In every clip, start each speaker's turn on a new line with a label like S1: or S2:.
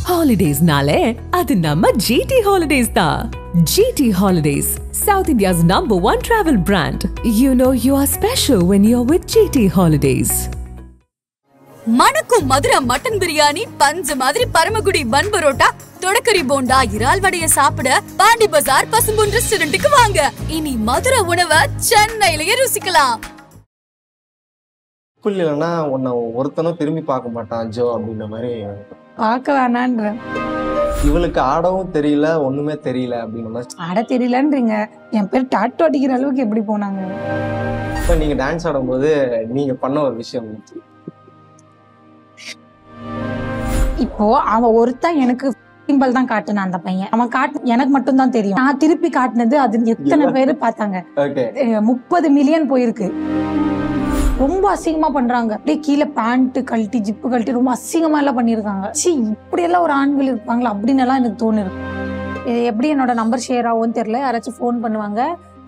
S1: Holidays-nale, adu namma GT Holidays da. GT Holidays, South India's #1 travel brand. You know you are special when you're with GT Holidays.
S2: மணக்கும் Madurai mutton biryani, பஞ்சு மாதிரி பரமக்குடி பன் பரோட்டா, தொடக்கரி போண்டா, இறால் வடைய சாப்பிட பாண்டி பஜார் பசும்பொன் ரெஸ்டாரண்ட்டுக்கு வாங்க. இனி மதுரை உணவை சென்னையிலேயே ருசிக்கலாம்.
S3: இல்லைன்னா உன்னை ஒருத்தனும் திரும்பி பார்க்க மாட்டான் ஜோ அப்படின்ற மாதிரி
S4: பார்க்க வேணான்ற.
S3: இவளுக்கு ஆடவும் தெரியல, ஒண்ணுமே தெரியல அப்படின்ற மாதிரி.
S4: ஆட தெரியலன்றீங்க, என் பேர் டாட்டோ அடிக்கிற அளவுக்கு எப்படி போனாங்க?
S3: இப்போ நீங்க டான்ஸ் ஆடும்போது நீங்க பண்ண ஒரு விஷயம்,
S4: இப்போ அவன் ஒருத்தன் எனக்கு சிம்பிள் தான் காட்டுனான். அந்த பையன் அவன் எனக்கு மட்டும் தான் தெரியும். நான் திருப்பி காட்டினது அது எத்தனை பேரு பார்த்தாங்க? 30 மில்லியன் போயிருக்கு. ரொம்ப அசிங்கமா பண்றாங்க. அப்படியே கீழே பேண்ட் கழட்டி ஜிப்பு கழட்டி ரொம்ப அசிங்கமா எல்லாம் பண்ணிருக்காங்க. இப்படி எல்லாம் ஒரு ஆண்கள் இருப்பாங்களா அப்படின்னு எல்லாம் எனக்கு தோணுது. எப்படி என்னோட நம்பர் ஷேர் ஆகும்னு தெரியல. யாராச்சும் ஃபோன் பண்ணுவாங்க,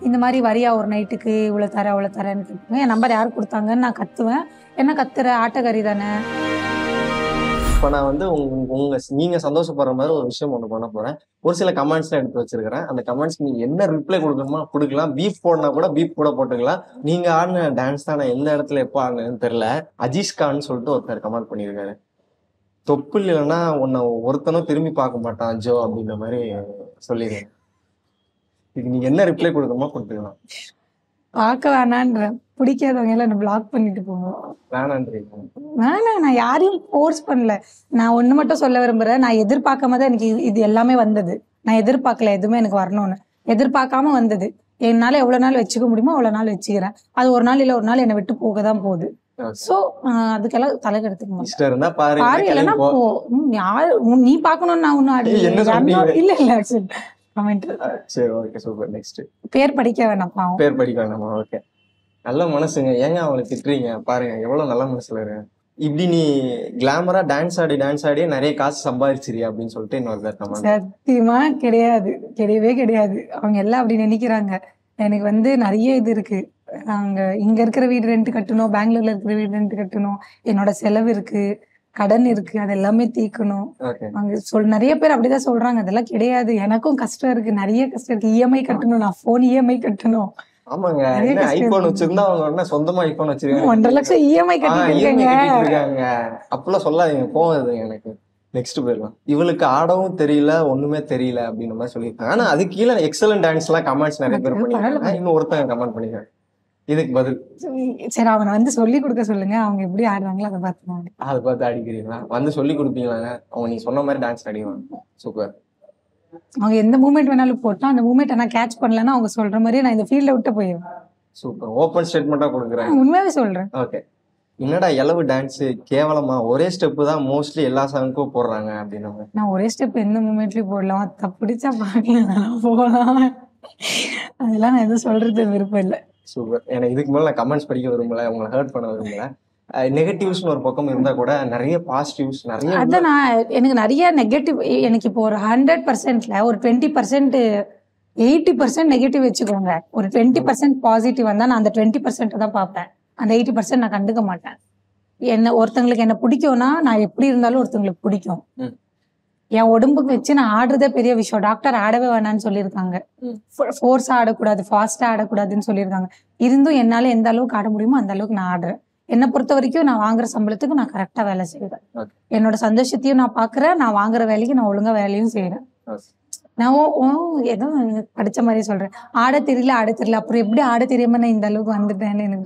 S4: இந்த மாதிரி வரியா ஒரு நைட்டுக்கு இவ்வளவு தர அவ்வளவு தரேன்னு கேட்பாங்க. என் நம்பர் யாரு கொடுத்தாங்கன்னு நான் கத்துவேன். என்ன கத்துற, ஆட்டக்காரி தானே.
S3: இப்போ நான் வந்து நீங்க சந்தோஷப்படுற மாதிரி ஒரு விஷயம் ஒன்று பண்ண போறேன். ஒரு சில கமெண்ட்ஸ்லாம் எடுத்து வச்சிருக்கிறேன். அந்த கமெண்ட்ஸ்க்கு நீங்க என்ன ரிப்ளை கொடுக்கணுமா கொடுக்கலாம். பீப் போடனா கூட பீப் கூட போட்டுக்கலாம். நீங்க ஆடின டான்ஸ் தான் நான் எந்த இடத்துல எப்போ ஆடினேன்னு தெரியல. அஜீஷ்கான்னு சொல்லிட்டு ஒருத்தர் கமெண்ட் பண்ணியிருக்காரு. தொப்பு இல்லைன்னா உன்னை ஒருத்தனும் திரும்பி பார்க்க மாட்டான் ஜோ அப்படின்ற மாதிரி சொல்லிடுறேன். இதுக்கு நீங்க என்ன ரிப்ளை கொடுக்கணுமா கொடுத்துக்கலாம்.
S4: பார்க்க வேணான்ற. பிடிக்காதவங்க எல்லாம் என்ன பிளாக் பண்ணிட்டு போவோம். வேணாம், நான் யாரையும் ஃபோர்ஸ் பண்ணல. நான் ஒண்ணு மட்டும் சொல்ல விரும்புறேன். நான் எதிர்பார்க்காம தான் எனக்கு இது எல்லாமே வந்தது. நான் எதிர்பார்க்கல எதுவுமே எனக்கு வரணும்னு. எதிர்பார்க்காம வந்தது. என்னால எவ்வளவு நாள் வச்சுக்க முடியுமோ அவ்வளவு நாள் வச்சுக்கிறேன். அது ஒரு நாள் இல்ல ஒரு நாள் என்னை விட்டு போக தான் போகுது. சோ அதுக்கெல்லாம் தலைக்கெடுத்துக்க மாட்டேன். இல்லைன்னா நீ பாக்கணும்னு நான் ஒன்னும் இல்ல இல்ல.
S3: சரி, ஓகே, சூப்பர். நெக்ஸ்ட்
S4: பேர் படிக்க வேணாம்ப்பா.
S3: பேர் படிக்க வேணாமா? ஓகே, நல்ல மனசுங்க. ஏங்க அவளை திட்டுறீங்க? பாருங்க எவ்வளவு நல்ல மனசுல இருக்கு. இப்படி நீ கிளாமரா டான்ஸ் ஆடி நிறைய காசு சம்பாதிச்சிரியா அப்படின்னு சொல்லிட்டு இன்னொரு
S4: சத்தியமா கிடையாது, கிடையவே கிடையாது. அவங்க எல்லாம் அப்படி நினைக்கிறாங்க. எனக்கு வந்து நிறைய இது இருக்கு. நாங்க இங்க இருக்கிற வீடு ரெண்ட் கட்டணும், பெங்களூர்ல இருக்கிற வீடு ரெண்ட் கட்டணும், என்னோட செலவு இருக்கு, கடன் இருக்கு, அது எல்லாமே தீக்கணும். அங்க நிறைய பேர் அப்படிதான் சொல்றாங்க. அதெல்லாம் கிடையாது. எனக்கும் கஷ்டம் இருக்கு, நிறைய கஷ்டம் இருக்கு. இஎம்ஐ கட்டணும், நான் போன் இஎம்ஐ கட்டணும்.
S3: ஆமாங்க, ஐபோன் வச்சிருந்தா அவங்க சொந்தமா ஐபோன் வச்சிருக்காங்க.
S4: 1.5 லட்சம் இஎம்ஐ கட்டிருக்காங்க.
S3: அப்பெல்லாம் சொல்லாதீங்க, போகாது எனக்கு. நெக்ஸ்ட் போயிடலாம். இவளுக்கு ஆடவும் தெரியல, ஒண்ணுமே தெரியல அப்படின்ற மாதிரி சொல்லியிருக்காங்க. ஆனா அது கீழே எக்ஸலன்ட் டான்ஸ் எல்லாம் கமெண்ட்ஸ் நிறைய பேர் பண்ணிருக்காங்க. இன்னும் ஒருத்தங்க கமெண்ட் பண்ணிருக்காங்க. இதுக்கு பதில்
S4: சரி, அவனை வந்து சொல்லி கொடுக்க சொல்லுங்க. அவங்க எப்படி ஆடுறாங்களோ அதை
S3: பார்த்து அடிக்கிறீங்களா? வந்து சொல்லி கொடுப்பீங்களாங்க? அவங்க நீ சொன்ன மாதிரி டான்ஸ் அடிவாங்க. சூப்பர்.
S4: அவங்க எந்த மூமெண்ட் வேணாலும் போட்டா அந்த மூமெண்ட் நான் கேட்ச் பண்ணலன்னா அவங்க சொல்ற மாதிரி நான் இந்த ஃபீல்ட்ல விட்டு போயிடுவேன்.
S3: சூப்பர். ஓப்பன் ஸ்டேட்மெண்டா கொடுக்குறேன்.
S4: உண்மையாவே சொல்றேன்.
S3: ஓகே. என்னடா எலவு டான்ஸ் கேவலமா, ஒரே ஸ்டெப் தான் மோஸ்ட்லி எல்லா சாங்குக்கும் போடுறாங்க அப்படின்னு. நான்
S4: ஒரே ஸ்டெப் எந்த மூமெண்ட்லயும் போடலாம், தப்பிடிச்சா பாக்கலாம் போகலாம். அதெல்லாம் நான் எதுவும் சொல்றது விருப்பம் இல்லை.
S3: சூப்பர். எனக்கு இதுக்கு மேல நான் கமெண்ட்ஸ் படிக்க விரும்பல, உங்களை ஹர்ட் பண்ண விரும்பல. நெகட்டிவ்ஸ்னு ஒரு பக்கம் இருந்தா கூட நிறைய பாசிட்டிவ்ஸ் நிறைய.
S4: அதான் எனக்கு நிறைய நெகட்டிவ். எனக்கு இப்போ ஒரு 100%ல ஒரு 20% 80% நெகட்டிவ் வச்சுக்கோங்க. ஒரு 20% பாசிட்டிவ் வந்தா நான் அந்த 20% தான் பார்ப்பேன். அந்த 80% நான் கண்டுக்க மாட்டேன். ஒருத்தங்களுக்கு என்ன பிடிக்கும்னா நான் எப்படி இருந்தாலும் ஒருத்தங்களுக்கு பிடிக்கும். என் உடம்புக்கு வச்சு நான் ஆடுறதே பெரிய விஷயம். டாக்டர் ஆடவே வேணான்னு சொல்லியிருக்காங்க. ஃபோர்ஸா ஆடக்கூடாது, ஃபாஸ்டா ஆடக்கூடாதுன்னு சொல்லியிருக்காங்க. இருந்தும் என்னால எந்த அளவுக்கு ஆட முடியுமோ அந்த அளவுக்கு நான் ஆடுறேன். என்னை பொறுத்த வரைக்கும் நான் வாங்குற சம்பளத்துக்கு நான் கரெக்டா வேலை செய்வேன். என்னோட சந்தோஷத்தையும் நான் பாக்குறேன், நான் வாங்குற வேலைக்கு நான் ஒழுங்கா வேலையும் செய்யறேன். நான் ஏதோ படிச்ச மாதிரி சொல்றேன். ஆட தெரியல, அப்புறம் எப்படி ஆட தெரியாம நான் இந்த அளவுக்கு வந்துட்டேன்னு எனக்கு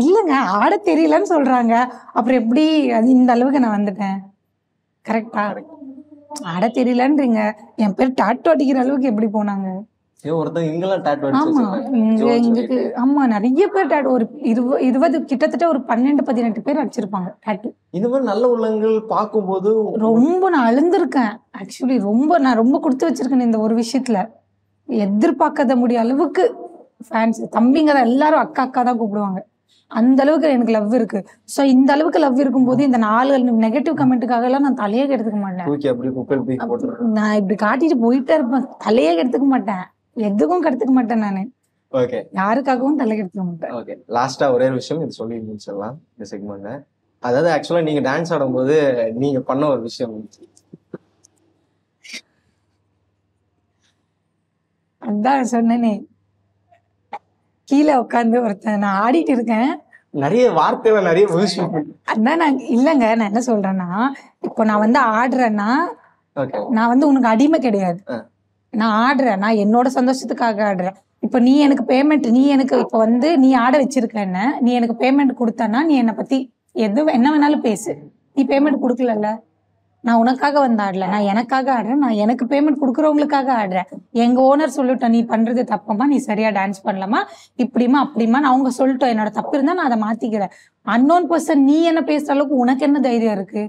S4: இல்லங்க. ஆட தெரியலன்னு சொல்றாங்க, அப்புறம் எப்படி இந்த அளவுக்கு நான் வந்துட்டேன்? கரெக்டா? ஆட தெரியலன்றீங்க, என் பேர் டாட்டோ அடிக்கிற அளவுக்கு எப்படி போனாங்க? ஆமா, நிறைய பேர் ஒரு 20 கிட்டத்தட்ட ஒரு 12-18 பேர் அடிச்சிருப்பாங்க டாட்டூ.
S3: இந்த மாதிரி நல்ல உள்ளங்கள் பார்க்கும்போது
S4: ரொம்ப நான் அழுந்திருக்கேன். ஆக்சுவலி நான் ரொம்ப கொடுத்து வச்சிருக்கேன் இந்த ஒரு விஷயத்துல. எதிர்பார்க்காத முடிய அளவுக்கு ஃபேன்ஸ், தம்பிங்க தான் எல்லாரும் அக்கா அக்கா தான் கூப்பிடுவாங்க. அந்த அளவுக்கு எனக்கு லவ் இருக்கு. சோ இந்த அளவுக்கு லவ் இருக்கும்போது இந்த 4 நெகட்டிவ் கமெண்ட்டுக்காக எல்லாம் நான் தலையே எடுத்துக்க மாட்டேன். நான் இப்படி காட்டிட்டு போயிட்டே இருப்பேன். தலையே எடுத்துக்க மாட்டேன், எதுக்கும் கெடுத்துக்க மாட்டேன். நானு யாருக்காகவும் தலை கெடுத்துக்க மாட்டேன்.
S3: லாஸ்டா ஒரே விஷயம் இது சொல்லி முடிச்சிடலாம் இந்த செக்மெண்ட்ல. அதாவது ஆக்சுவலா நீங்க டான்ஸ் ஆடும்போது நீங்க பண்ண ஒரு விஷயம்.
S4: அதான் சொன்னேனே, கீழே உட்காந்து ஒருத்தன் நான் ஆடிட்டு இருக்கேன்.
S3: நிறைய வார்த்தையில நிறைய விஷயம்.
S4: அதான் நான் இல்லைங்க, நான் என்ன சொல்றேன்னா, இப்போ நான் வந்து ஆடுறேன்னா
S3: ஓகே
S4: நான் வந்து உனக்கு அடிமை கிடையாது. நான் ஆடுறேன், நான் என்னோட சந்தோஷத்துக்காக ஆடுறேன். இப்போ நீ எனக்கு பேமெண்ட், நீ எனக்கு இப்போ வந்து நீ ஆட வச்சிருக்க என்ன, நீ எனக்கு பேமெண்ட் கொடுத்தனா நீ என்னை பத்தி என்ன வேணாலும் பேசு. நீ பேமெண்ட் கொடுக்கலல்ல, நான் உனக்காக வந்து ஆடல, நான் எனக்காக ஆடுறேன். நான் எனக்கு பேமெண்ட் கொடுக்குறவங்களுக்காக ஆடுறேன். எங்க ஓனர் சொல்லிட்டோம், நீ பண்றது தப்பமா, நீ சரியா டான்ஸ் பண்ணலாமா, இப்படிமா அப்படிமா அவங்க சொல்லிட்டோம். என்னோட தப்பு இருந்தா நான் அதை மாத்திக்கிறேன். அன்னோன் பர்சன் நீ என்ன பேசுற அளவுக்கு உனக்கு என்ன தைரியம் இருக்கு?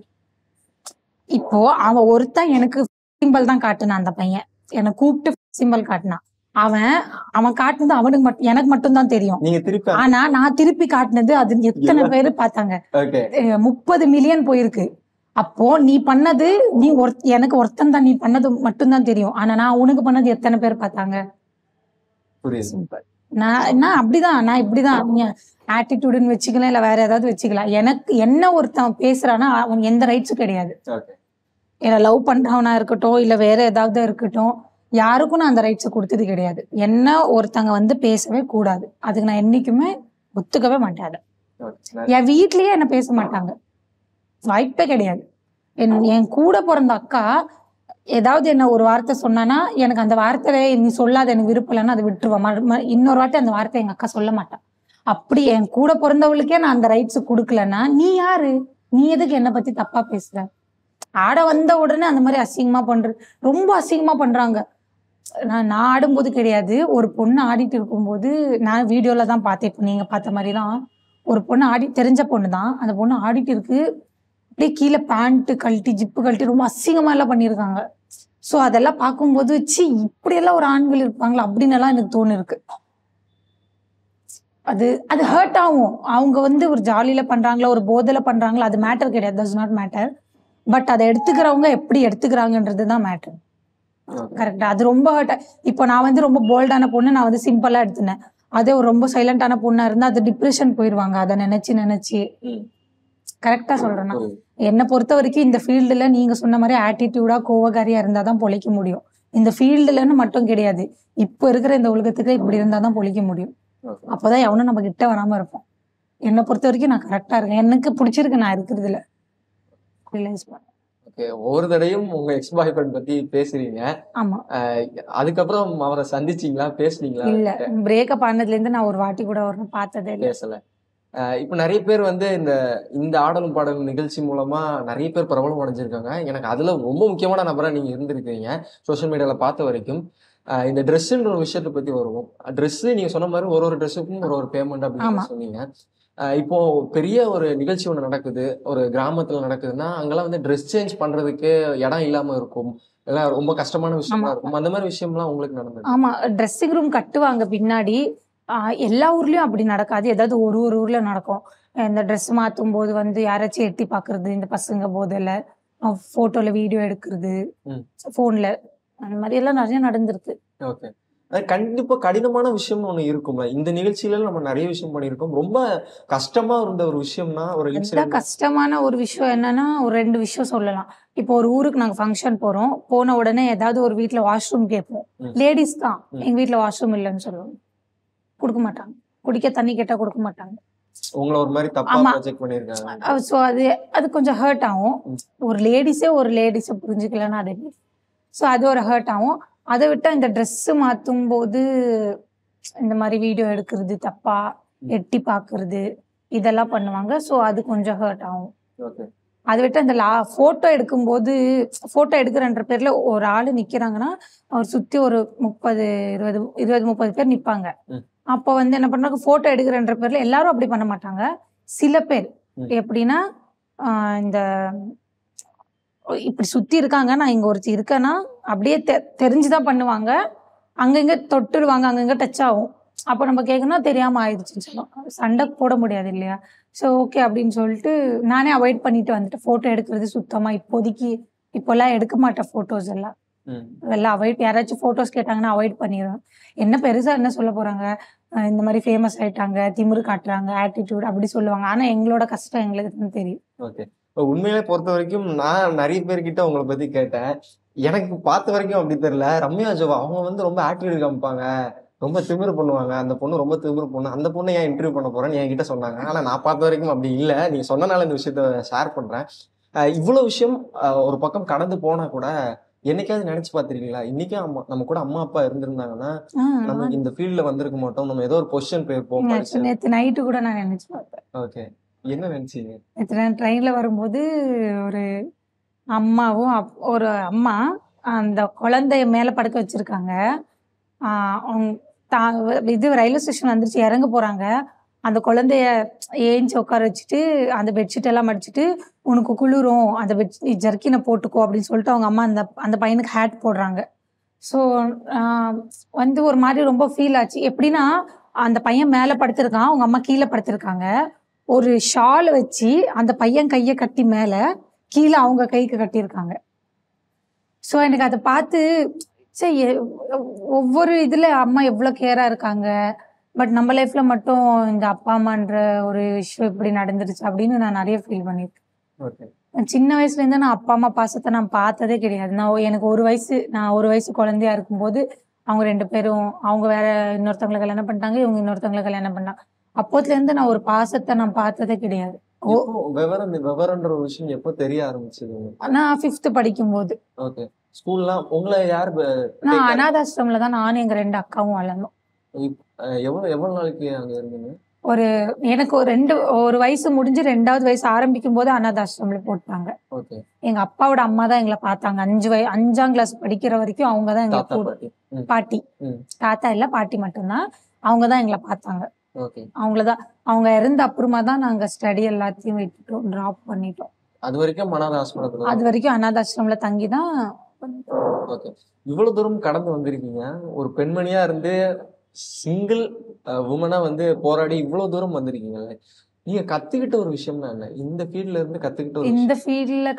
S4: இப்போ அவன் ஒருத்தன் எனக்கு சிம்பிள் தான் காட்டுனான். அந்த பையன் என்னை கூப்பிட்டு சிம்பிள் காட்டினான். அவன் காட்டுனது அவனுக்கு மட்டும், எனக்கு மட்டும் தான் தெரியும்.
S3: நீங்க திருப்பி
S4: ஆனா நான் திருப்பி காட்டினது அது எத்தனை பேரு பார்த்தாங்க? 30 மில்லியன் போயிருக்கு. அப்போ நீ பண்ணது எனக்கு ஒருத்தன் தான், நீ பண்ணது மட்டும்தான் தெரியும். ஆனா நான் உனக்கு பண்ணது எத்தனை பேர் பார்த்தாங்க? நான் அப்படிதான், நான் இப்படிதான். ஆட்டிடியூடுன்னு வச்சுக்கலாம், இல்ல வேற ஏதாவது வச்சுக்கலாம். எனக்கு என்ன ஒருத்தன் பேசுறானா அவன் எந்த ரைட்ஸும் கிடையாது. என்ன லவ் பண்றவனா இருக்கட்டும், இல்ல வேற ஏதாவது இருக்கட்டும், யாருக்கும் நான் அந்த ரைட்ஸை கொடுத்தது கிடையாது. என்ன ஒருத்தங்க வந்து பேசவே கூடாது, அதுக்கு நான் என்னைக்குமே ஒத்துக்கவே மாட்டேன். என் வீட்லயே என்ன பேச மாட்டாங்க, வாய்ப்பே கிடையாது. என் கூட பிறந்த அக்கா ஏதாவது என்ன ஒரு வார்த்தை சொன்னானா, எனக்கு அந்த வார்த்தை நீ சொல்லாத, எனக்கு விருப்பம் இல்லைன்னா அதை விட்டுருவேன். இன்னொரு வார்த்தை அந்த வார்த்தை எங்க அக்கா சொல்ல மாட்டான். அப்படி என் கூட பிறந்தவளுக்கே நான் அந்த ரைட்ஸ் கொடுக்கலன்னா நீ யாரு? நீ எதுக்கு என்னை பத்தி தப்பா பேசுற? ஆட வந்த உடனே அந்த மாதிரி அசிங்கமா ரொம்ப அசிங்கமா பண்றாங்க. நான் ஆடும்போது கிடையாது, ஒரு பொண்ணு ஆடிட்டு இருக்கும்போது நான் வீடியோல தான் பார்த்தேன். இப்போ நீங்க பார்த்த மாதிரி தான் ஒரு பொண்ணு தெரிஞ்ச பொண்ணு தான். அந்த பொண்ணு ஆடிட்டு இருக்கு, அப்படியே கீழே பேண்ட் கழட்டி ஜிப்பு கழட்டி ரொம்ப அசிங்கமா எல்லாம் பண்ணியிருக்காங்க. ஸோ அதெல்லாம் பார்க்கும்போது சி இப்படியெல்லாம் ஒரு ஆண்கள் இருப்பாங்களா அப்படின்னு எல்லாம் எனக்கு தோணு இருக்கு. அது ஹர்ட் ஆகும். அவங்க வந்து ஒரு ஜாலியில பண்றாங்களா, ஒரு போதையில பண்றாங்களா, அது மேட்டர் கிடையாது, டஸ் நாட் மேட்டர். பட் அதை எடுத்துக்கிறவங்க எப்படி எடுத்துக்கிறாங்கன்றது தான் மேட்டர். கரெக்டா? அது ரொம்ப ஹர்ட். இப்போ நான் வந்து ரொம்ப போல்டான பொண்ணு, நான் வந்து சிம்பிளா எடுத்துனேன். அதே ஒரு ரொம்ப சைலண்டான பொண்ணா இருந்தா அது டிப்ரெஷன் போயிருவாங்க, அதை நினைச்சு. கரெக்டா சொல்றேன்னா, என்னை பொறுத்த வரைக்கும் இந்த ஃபீல்டுல நீங்க சொன்ன மாதிரி ஆட்டிடியூடா கோவக்காரியா இருந்தாதான் பொழைக்க முடியும். இந்த ஃபீல்டுலன்னு மட்டும் கிடையாது, இப்போ இருக்கிற இந்த உலகத்துக்கு இப்படி இருந்தாதான் பொழைக்க முடியும். அப்போதான் எவனும் நம்ம கிட்ட வராம இருப்போம். என்னை பொறுத்த வரைக்கும் நான் கரெக்டா இருக்கேன், எனக்கு பிடிச்சிருக்கு நான் இருக்கிறதுல.
S3: ஒவ்வொரு தடையும் உங்க எக்ஸ் பாய் ஃப்ரெண்ட் பத்தி பேசுறீங்க.
S4: ஆமா.
S3: அதுக்கப்புறம் அவரை சந்திச்சீங்களா, பேசுனீங்களா?
S4: இல்ல, பிரேக்கப் ஆனதுல இருந்து நான் ஒரு வாட்டி கூட அவரை பார்த்ததே
S3: பேசல. இப்ப நிறைய பேர் வந்து இந்த ஆடலும் பாடலும் நிகழ்ச்சி மூலமா நிறைய பேர் பிரபலம் அடைஞ்சிருக்காங்க. எனக்கு அதுல ரொம்ப முக்கியமான நபரா நீங்க இருந்திருக்கீங்க சோசியல் மீடியால பார்த்த வரைக்கும். இந்த ட்ரெஸ்ஸுன்ற ஒரு விஷயத்தை பத்தி வருவோம். ட்ரெஸ் நீங்க சொன்ன மாதிரி ஒரு ட்ரெஸ்ஸுக்கும் ஒரு பேமெண்ட் அப்படின்னு சொன்னீங்க. இப்போ பெரிய ஒரு நிகழ்ச்சி ஒண்ணு நடக்குது, ஒரு கிராமத்துல நடக்குதுன்னா அங்கெல்லாம் வந்து ட்ரெஸ் சேஞ்ச் பண்றதுக்கு இடம் இல்லாம இருக்கும், எல்லாம் ரொம்ப கஷ்டமான விஷயமா இருக்கும். அந்த மாதிரி விஷயம்லாம் உங்களுக்கு நடந்தது?
S4: ஆமா, ட்ரெஸ்ஸிங் ரூம் கட்டுவாங்க பின்னாடி. எல்லா ஊர்லயும் அப்படி நடக்காது, ஏதாவது ஒரு ஊர்ல நடக்கும். இந்த ட்ரெஸ் மாத்தும் போது வந்து யாராச்சும் எட்டி பாக்குறது, இந்த பசங்க போதில் போட்டோல வீடியோ எடுக்கிறது, போன்ல, அந்த மாதிரி எல்லாம் நிறைய நடந்திருக்கு.
S3: ஓகே. அது கண்டிப்பா கடினமான விஷயம்னு ஒண்ணு இருக்கும்ல. இந்த நிகழ்ச்சியில நம்ம நிறைய விஷயம் பண்ணியிருக்கோம். ரொம்ப கஷ்டமா இருந்த ஒரு விஷயம்னா ஒரு
S4: கஷ்டமான ஒரு விஷயம் என்னன்னா, ஒரு 2 விஷயம் சொல்லலாம். இப்போ ஒரு ஊருக்கு நாங்க ஃபங்க்ஷன் போறோம், போன உடனே ஏதாவது ஒரு வீட்டுல வாஷ்ரூம் கேட்போம். லேடிஸ் தான், எங்க வீட்டுல வாஷ்ரூம் இல்லைன்னு சொல்லுவோம், கொடுக்க மாட்டாங்க. குடிக்க தண்ணி கேட்டா கொடுக்க மாட்டாங்க.
S3: உங்களை ஒரு மாதிரி தப்பா ப்ரொஜெக்ட் பண்ணிருக்காங்க.
S4: சோ அது கொஞ்சம் ஹர்ட் ஆகும். ஒரு லேடிஸை புரிஞ்சுக்கலன்னா அது. சோ அது ஒரு ஹர்ட் ஆகும். அதை விட்டா இந்த ட்ரெஸ் மாத்தும் போது இந்த மாதிரி வீடியோ எடுக்கிறது, தப்பா எட்டி பாக்குறது, இதெல்லாம் பண்ணுவாங்க. சோ அது கொஞ்சம் ஹர்ட் ஆகும். அதை விட்டு இந்த போட்டோ எடுக்கும்போது, போட்டோ எடுக்கிறன்ற பேர்ல ஒரு ஆளு நிக்கிறாங்கன்னா அவர் சுத்தி ஒரு 30 பேர் நிப்பாங்க. அப்போ வந்து என்ன பண்றாங்க, போட்டோ எடுக்கிறன்ற பேர்ல எல்லாரும் அப்படி பண்ண மாட்டாங்க. சில பேர் எப்படின்னா, இந்த இப்படி சுத்தி இருக்காங்க, நான் இங்க ஒருத்தி இருக்கேன்னா அப்படியே தெரிஞ்சுதான் பண்ணுவாங்க. அங்கங்க தொட்டுடுவாங்க, அங்கங்க டச் ஆகும். அப்போ நம்ம கேட்கணும் தெரியாம ஆயிடுச்சுன்னு சொல்லுவோம். சண்டை போட முடியாது இல்லையா? ஸோ ஓகே அப்படின்னு சொல்லிட்டு நானே அவாய்ட் பண்ணிட்டு வந்துட்டேன். போட்டோ எடுக்கிறது சுத்தமா இப்போல்லாம் எடுக்க மாட்டேன். போட்டோஸ் எல்லாம் அவாய்ட். யாராச்சும் போட்டோஸ் கேட்டாங்கன்னா அவாய்ட் பண்ணிடுவேன். என்ன பெருசா என்ன சொல்ல போறாங்க, இந்த மாதிரி ஃபேமஸ் ஆயிட்டாங்க, திமிரு காட்டுறாங்க, ஆட்டிடியூட் அப்படி சொல்லுவாங்க. ஆனா எங்களோட கஷ்டம் எங்களுக்கு தான் தெரியும்.
S3: ஓகே. இப்போ உண்மையிலே பொறுத்த வரைக்கும் நான் நிறைய பேர்கிட்ட உங்களை பத்தி கேட்டேன். எனக்கு பார்த்த வரைக்கும் அப்படி தெரியல. ரம்யா ஜோவா அவங்க வந்து ரொம்ப ஆட்டிடியூட் காமிப்பாங்க, ரொம்ப திமிரு பண்ணுவாங்க. அந்த பொண்ணு ரொம்ப திமிரு பொண்ணு. அந்த பொண்ணை ஏன் இன்டர்வியூ பண்ண போறேன்னு என்கிட்ட சொன்னாங்க. ஆனா நான் பார்த்த வரைக்கும் அப்படி இல்லை. நீங்க சொன்னனால இந்த விஷயத்த ஷேர் பண்றேன். இவ்வளவு விஷயம் ஒரு பக்கம் கடந்து போனா கூட என்னைக்காவது நினைச்சு பார்த்திருக்கீங்களா? இன்னைக்கும் நம்ம கூட அம்மா அப்பா இருந்திருந்தாங்கன்னா நம்ம இந்த ஃபீல்ட்ல வந்திருக்க மாட்டோம், நம்ம ஏதோ ஒரு பொசிஷன் போயிருப்போம்.
S4: நேற்று நைட்டு கூட நான் நினைச்சு பார்த்தேன்.
S3: ஓகே, என்ன நினைச்சீங்க?
S4: நேற்று நான் ட்ரெயின்ல வரும்போது ஒரு அம்மாவும் ஒரு அம்மா அந்த குழந்தைய மேல படுக்க வச்சிருக்காங்க. அவங்க இது ரயில்வே ஸ்டேஷன் வந்துருச்சு, இறங்க போறாங்க. அந்த குழந்தைய ஏஞ்சி உட்கார வச்சுட்டு அந்த பெட்ஷீட் எல்லாம் மடிச்சுட்டு உனக்கு குளிரும், அந்த ஜர்க்கினை போட்டுக்கோ அப்படின்னு சொல்லிட்டு அவங்க அம்மா அந்த பையனுக்கு ஹேட் போடுறாங்க. ஸோ வந்து ஒரு மாதிரி ரொம்ப ஃபீல் ஆச்சு. எப்படின்னா அந்த பையன் மேலே படுத்திருக்கான், அவங்க அம்மா கீழே படுத்திருக்காங்க. ஒரு ஷால் வச்சு அந்த பையன் கையை கட்டி மேலே கீழே அவங்க கைக்கு கட்டியிருக்காங்க. ஸோ எனக்கு அதை பார்த்து சரி, ஒவ்வொரு இதில் அம்மா எவ்வளோ கேராக இருக்காங்க, பட் நம்ம லைஃப்ல மட்டும் இந்த அப்பா அம்மான்ற ஒரு விஷயம் இப்படி நடந்துருச்சு அப்படின்னு நான் நிறைய ஃபீல் பண்ணியிருக்கேன். சின்ன வயசுல இருந்து நான் அப்பா அம்மா பாசத்தை நான் பார்த்ததே கிடையாது. எனக்கு நான் ஒரு வயசு குழந்தையா இருக்கும்போது அவங்க 2 பேரும் அவங்க வேற இன்னொருத்தவங்களை கல்யாணம் பண்ணிட்டாங்க, இவங்க இன்னொருத்தவங்களை கல்யாணம் பண்ணாங்க. அப்போதுல இருந்து நான் ஒரு பாசத்தை நான் பார்த்ததே கிடையாது.
S3: விவரம்ன்ற ஒரு விஷயம் எப்போ தெரிய ஆரம்பிச்சது?
S4: நான் 5th படிக்கும் போது.
S3: ஓகே. ஸ்கூல்லாம் உங்களை யார்?
S4: நான் அனாதாசிரமத்துல தான் நானும் எங்க 2 அக்காவும் வளர்ந்தோம்.
S3: எவ்வளவு நாளைக்கு அங்க இருந்தீங்க?
S4: எனக்கு ஒரு வயசு முடிஞ்சு 2வது வயசு ஆரம்பிக்கும் போது அனாதாசிரமத்துல போட்டாங்க. எங்க அப்பாவோட அம்மா தான் எங்களை பார்த்தாங்க. 5ஆம் கிளாஸ் படிக்கிற வரைக்கும் அவங்கதான் எங்களை பாட்டி, தாத்தா இல்ல பாட்டி மட்டும்தான், அவங்கதான் எங்களை பார்த்தாங்க. அவங்களதான் அவங்க இறந்த அப்புறமா தான் நாங்க ஸ்டடி எல்லாத்தையும் விட்டுட்டோம், டிராப் பண்ணிட்டோம்.
S3: அது வரைக்கும்
S4: அனாதாசிரமத்துல தங்கிதான்.
S3: இவ்வளவு தூரம் கடந்து வந்திருக்கீங்க. ஒரு பெண்மணியா இருந்து சிங்கிள் உமனா வந்து போராடி இவ்வளவு தூரம் வந்திருக்கீங்க. நீங்க கத்துக்கிட்ட ஒரு விஷயம்னா என்ன? இந்த ஃபீல்ட்ல இருந்து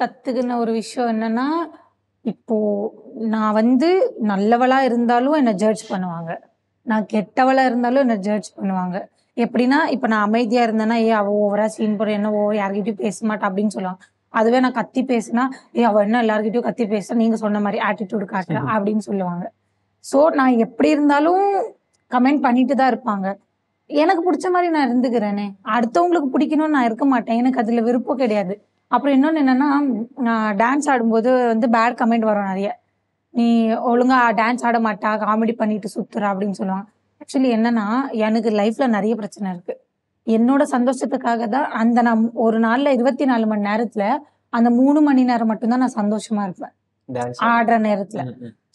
S4: கத்துக்கின ஒரு விஷயம் என்னன்னா, இப்போ நான் வந்து நல்லவளா இருந்தாலும் என்ன ஜட்ஜ் பண்ணுவாங்க, நான் கெட்டவளா இருந்தாலும் என்ன ஜட்ஜ் பண்ணுவாங்க. எப்படின்னா இப்ப நான் அமைதியா இருந்தேன்னா அவ ஓவரா சீன் போற, என்ன யார்கிட்டயும் பேச மாட்டா அப்படின்னு சொல்லுவாங்க. அதுவே நான் கத்தி பேசினா அவ என்ன எல்லார்கிட்டயும் கத்தி பேசுறா, நீங்க சொன்ன மாதிரி ஆட்டிடியூட் காட்டுற அப்படின்னு சொல்லுவாங்க. ஸோ நான் எப்படி இருந்தாலும் கமெண்ட் பண்ணிட்டு தான் இருப்பாங்க. எனக்கு பிடிச்ச மாதிரி நான் இருந்துக்கிறேனே, அடுத்தவங்களுக்கு பிடிக்கணும்னு நான் இருக்க மாட்டேன், எனக்கு அதுல விருப்பம் கிடையாது. அப்புறம் இன்னொன்னு என்னன்னா, நான் டான்ஸ் ஆடும்போது வந்து பேட் கமெண்ட் வரும் நிறைய. நீ ஒழுங்கா டான்ஸ் ஆட மாட்டா, காமெடி பண்ணிட்டு சுத்துற அப்படின்னு சொல்லுவாங்க. ஆக்சுவலி என்னன்னா எனக்கு லைஃப்ல நிறைய பிரச்சனை இருக்கு. என்னோட சந்தோஷத்துக்காக தான் நான் ஒரு நாள்ல 24 மணி நேரத்துல அந்த 3 மணி நேரம் மட்டும்தான் நான் சந்தோஷமா இருப்பேன் ஆடுற நேரத்துல.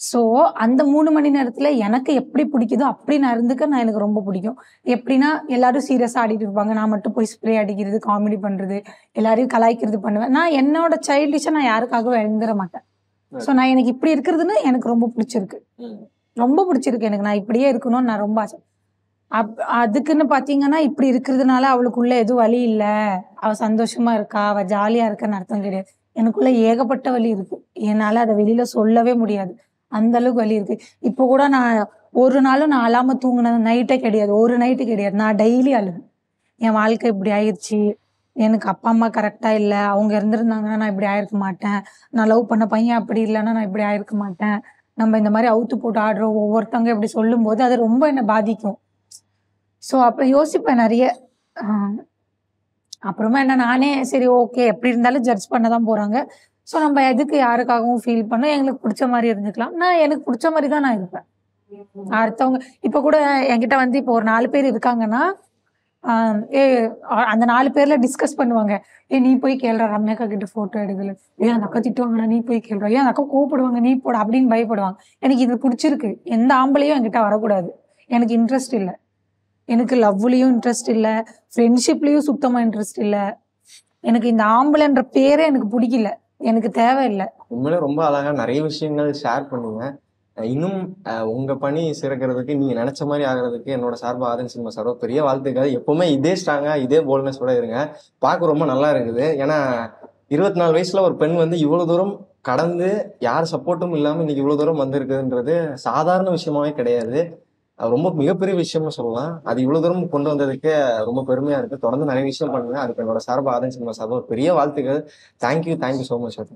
S4: சோ அந்த 3 மணி நேரத்துல எனக்கு எப்படி பிடிக்குதோ அப்படி நான் இருந்துக்க எனக்கு ரொம்ப பிடிக்கும். எப்படின்னா எல்லாரும் சீரியஸா ஆடிட்டு இருப்பாங்க, நான் மட்டும் போய் ஸ்ப்ரே அடிக்கிறது, காமெடி பண்றது, எல்லாரையும் கலாய்க்கிறது பண்ணுவேன். நான் என்னோட சைல்டிஷா நான் யாருக்காகவும் எழுந்துட மாட்டேன். சோ நான் எனக்கு இப்படி இருக்கிறதுன்னு எனக்கு ரொம்ப பிடிச்சிருக்கு, எனக்கு. நான் இப்படியே இருக்கணும்னு நான் ரொம்ப ஆசை. அதுக்குன்னு பாத்தீங்கன்னா இப்படி இருக்கிறதுனால அவளுக்குள்ள எதுவும் வலி இல்ல, அவ சந்தோஷமா இருக்கா, அவ ஜாலியா இருக்கான்னு அர்த்தம் கிடையாது. எனக்குள்ள ஏகப்பட்ட வலி இருக்கு, என்னால அதை வெளியில சொல்லவே முடியாது, அந்த அளவுக்கு வலி இருக்கு. இப்போ கூட நான் ஒரு நாளும் நான் அழாம தூங்கினது நைட்டே கிடையாது, ஒரு நைட்டு கிடையாது, நான் டெய்லி அழுவேன். என் வாழ்க்கை இப்படி ஆயிடுச்சு, எனக்கு அப்பா அம்மா கரெக்டா இல்ல, அவங்க இருந்திருந்தாங்கன்னா நான் இப்படி ஆயிருக்க மாட்டேன், நான் லவ் பண்ண பையன் அப்படி இல்லைன்னா நான் இப்படி ஆயிருக்க மாட்டேன், நம்ம இந்த மாதிரி அவுத்து போட்டு ஆடுறோம் ஒவ்வொருத்தவங்க இப்படி சொல்லும் போது அது ரொம்ப என்ன பாதிக்கும். ஸோ அப்ப யோசிப்பேன் நிறைய. அப்புறமா என்ன நானே சரி ஓகே, எப்படி இருந்தாலும் ஜட்ஜ் பண்ணதான் போறாங்க, ஸோ நம்ம எதுக்கு யாருக்காகவும் ஃபீல் பண்ண, எங்களுக்கு பிடிச்ச மாதிரி இருந்துக்கலாம். நான் எனக்கு பிடிச்ச மாதிரி தான் நான் இருப்பேன். அடுத்தவங்க இப்ப கூட என்கிட்ட வந்து இப்போ ஒரு 4 பேர் இருக்காங்கன்னா அந்த 4 பேர்ல டிஸ்கஸ் பண்ணுவாங்க. நீ போய் கேள்ற ரம்யாக்கா கிட்ட போட்டோ எடுக்கல, அந்த அக்கா திட்டுவாங்கன்னா நீ போய் கேள்ற, அந்த அக்கா கூப்பிடுவாங்க நீ போட அப்படின்னு பயப்படுவாங்க. எனக்கு இது பிடிச்சிருக்கு, எந்த ஆம்பளையும் என்கிட்ட வரக்கூடாது, எனக்கு இன்ட்ரெஸ்ட் இல்லை, எனக்கு லவ்லயும் இன்ட்ரெஸ்ட் இல்லை, ஃப்ரெண்ட்ஷிப்லயும் சுத்தமா இன்ட்ரெஸ்ட் இல்லை, எனக்கு இந்த ஆம்பளைன்ற பேரே எனக்கு பிடிக்கல, எனக்கு தேவையில்லை.
S3: உண்மையில ரொம்ப அழகா நிறைய விஷயங்கள் ஷேர் பண்ணுங்க. இன்னும் உங்க பணி சிறக்கிறதுக்கு, நீங்க நினைச்ச மாதிரி ஆகிறதுக்கு என்னோட சார்பா ஆதன் சினிமா சார்பா பெரிய வாழ்த்துக்கள். எப்பவுமே இதே ஸ்ட்ராங்கா இதே போல்ட்னஸோட இருங்க, பார்க்க ரொம்ப நல்லா இருக்குது. ஏன்னா 24 வயசுல ஒரு பெண் வந்து இவ்வளவு தூரம் கடந்து யார் சப்போர்ட்டும் இல்லாம இன்னைக்கு இவ்வளவு தூரம் வந்திருக்குதுன்றது சாதாரண விஷயமாவே கிடையாது. அது ரொம்ப மிகப்பெரிய விஷயம்னு சொல்லலாம். அது இவ்வளவு தூரம் கொண்டு வந்ததுக்கே ரொம்ப பெருமையா இருக்கு. தொடர்ந்து நிறைய விஷயம் பண்ணுங்க. அதுக்கு என்னோட சார்பா ஆதன் சினிமா சார்பா ஒரு பெரிய வாழ்த்துக்கள். Thank you so much.